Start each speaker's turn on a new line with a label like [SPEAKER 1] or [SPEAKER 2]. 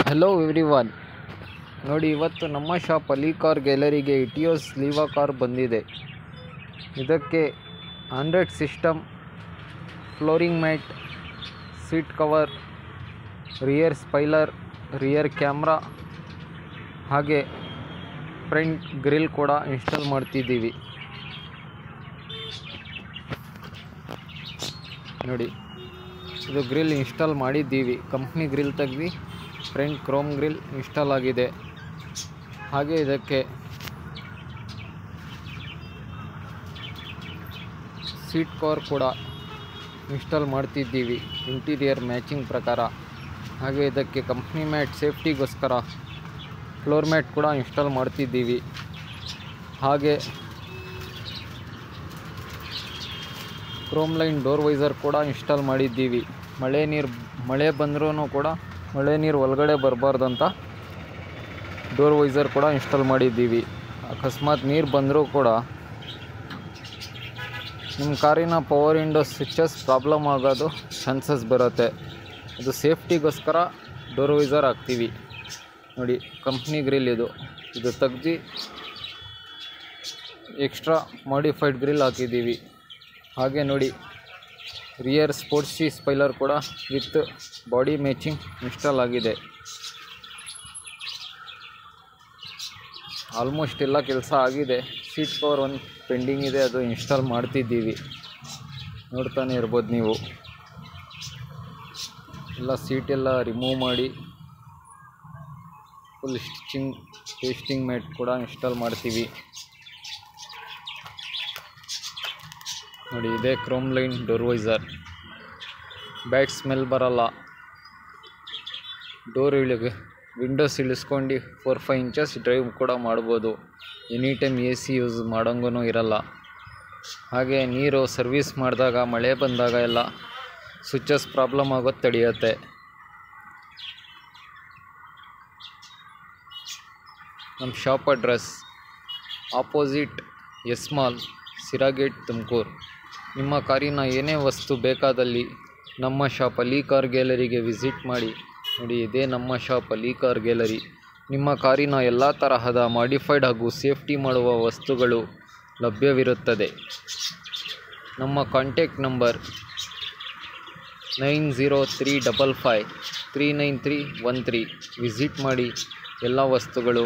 [SPEAKER 1] Hello everyone, ನೋಡಿ ಇವತ್ತು ನಮ್ಮ ಶಾಪ್ ಅಲಿ ಕಾರ್ ಗ್ಯಾಲರಿಗೆ ಇಟಿಯೋಸ್ ಲೀವಾ ಕಾರ್ ಬಂದಿದೆ. ಇದಕ್ಕೆ Android system, flooring mat, seat cover, rear spoiler, rear camera ಹಾಗೆ ಫ್ರಂಟ್ ಗ್ರಿಲ್ ಕೂಡ ಇನ್ಸ್ಟಾಲ್ ಮಾಡ್ತಿದ್ದೀವಿ. ನೋಡಿ, ಇದು ಗ್ರಿಲ್ ಇನ್ಸ್ಟಾಲ್ ಮಾಡಿದ್ದೀವಿ. ಕಂಪ್ನಿ ಗ್ರಿಲ್ ತೆಗೆದು ಫ್ರಂಟ್ ಕ್ರೋಮ್ ಗ್ರಿಲ್ ಇನ್ಸ್ಟಾಲ್ ಆಗಿದೆ. ಹಾಗೆ ಇದಕ್ಕೆ ಸೀಟ್ ಕವರ್ ಕೂಡ ಇನ್ಸ್ಟಾಲ್ ಮಾಡ್ತಿದ್ದೀವಿ ಇಂಟೀರಿಯರ್ ಮ್ಯಾಚಿಂಗ್ ಪ್ರಕಾರ. ಹಾಗೆ ಇದಕ್ಕೆ ಕಂಪ್ನಿ ಮ್ಯಾಟ್ ಸೇಫ್ಟಿಗೋಸ್ಕರ ಫ್ಲೋರ್ ಮ್ಯಾಟ್ ಕೂಡ ಇನ್ಸ್ಟಾಲ್ ಮಾಡ್ತಿದ್ದೀವಿ. ಹಾಗೆ ಕ್ರೋಮ್ ಲೈನ್ ಡೋರ್ ವೈಸರ್ ಕೂಡ ಇನ್ಸ್ಟಾಲ್ ಮಾಡಿದ್ದೀವಿ. ಮಳೆ ಬಂದ್ರೂ ಕೂಡ ಮಳೆ ನೀರು ಒಳಗಡೆ ಬರಬಾರ್ದಂತ ಡೋರ್ ವೈಸರ್ ಕೂಡ ಇನ್ಸ್ಟಾಲ್ ಮಾಡಿದ್ದೀವಿ. ಅಕಸ್ಮಾತ್ ನೀರು ಬಂದರೂ ಕೂಡ ನಿಮ್ಮ ಕಾರಿನ ಪವರ್ ವಿಂಡೋ ಸ್ವಿಚಸ್ ಪ್ರಾಬ್ಲಮ್ ಆಗೋದು ಚಾನ್ಸಸ್ ಬರುತ್ತೆ. ಅದು ಸೇಫ್ಟಿಗೋಸ್ಕರ ಡೋರ್ ವೈಸರ್ ಹಾಕ್ತೀವಿ. ನೋಡಿ, ಕಂಪ್ನಿ ಗ್ರಿಲ್ ಇದು ತೆಗ್ದು ಎಕ್ಸ್ಟ್ರಾ ಮಾಡಿಫೈಡ್ ಗ್ರಿಲ್ ಹಾಕಿದ್ದೀವಿ. ಹಾಗೆ ನೋಡಿ, ರಿಯರ್ ಸ್ಪೋರ್ಟ್ಸಿ ಸ್ಪೈಲರ್ ಕೂಡ ವಿತ್ ಬಾಡಿ ಮ್ಯಾಚಿಂಗ್ ಇನ್ಸ್ಟಾಲ್ ಆಗಿದೆ. ಆಲ್ಮೋಸ್ಟ್ ಎಲ್ಲ ಕೆಲಸ ಆಗಿದೆ. ಸೀಟ್ ಕವರ್ ಒಂದು ಪೆಂಡಿಂಗ್ ಇದೆ, ಅದು ಇನ್ಸ್ಟಾಲ್ ಮಾಡ್ತಿದ್ದೀವಿ. ನೋಡ್ತಾನೆ ಇರ್ಬೋದು ನೀವು. ಎಲ್ಲ ಸೀಟೆಲ್ಲ ರಿಮೂವ್ ಮಾಡಿ ಫುಲ್ ಸ್ಟಿಚಿಂಗ್ ಪೇಸ್ಟಿಂಗ್ ಮ್ಯಾಟ್ ಕೂಡ ಇನ್ಸ್ಟಾಲ್ ಮಾಡ್ತೀವಿ. ನೋಡಿ, ಇದೇ chrome line door visor. Bad smell ಬರಲ್ಲ. ಡೋರ್ ವಿಂಡೋಸ್ ಇಳಿಸ್ಕೊಂಡು 4-5 ಇಂಚಸ್ ಡ್ರೈವ್ ಕೂಡ ಮಾಡ್ಬೋದು. ಎನಿ ಟೈಮ್ AC ಯೂಸ್ ಮಾಡೋಂಗೂ ಇರಲ್ಲ. ಹಾಗೆ ನೀರು ಸರ್ವಿಸ್ ಮಾಡಿದಾಗ, ಮಳೆ ಬಂದಾಗ ಎಲ್ಲ ಸ್ವಿಚಸ್ ಪ್ರಾಬ್ಲಮ್ ಆಗೋದು ತಡೆಯುತ್ತೆ. ನಮ್ಮ shop address opposite S Mall, Siragate, Tumakuru. ನಿಮ್ಮ ಕಾರಿನ ಏನೇ ವಸ್ತು ಬೇಕಾದಲ್ಲಿ ನಮ್ಮ ಶಾಪ್ ಅಲಿ ಕಾರ್ ಗ್ಯಾಲರಿಗೆ ವಿಸಿಟ್ ಮಾಡಿ. ನೋಡಿ, ಇದೇ ನಮ್ಮ ಶಾಪ್ ಅಲಿ ಕಾರ್ ಗ್ಯಾಲರಿ. ನಿಮ್ಮ ಕಾರಿನ ಎಲ್ಲ ತರಹದ ಮಾಡಿಫೈಡ್ ಹಾಗೂ ಸೇಫ್ಟಿ ಮಾಡುವ ವಸ್ತುಗಳು ಲಭ್ಯವಿರುತ್ತದೆ. ನಮ್ಮ ಕಾಂಟ್ಯಾಕ್ಟ್ ನಂಬರ್ 9035539313. ವಿಸಿಟ್ ಮಾಡಿ. ಎಲ್ಲ ವಸ್ತುಗಳು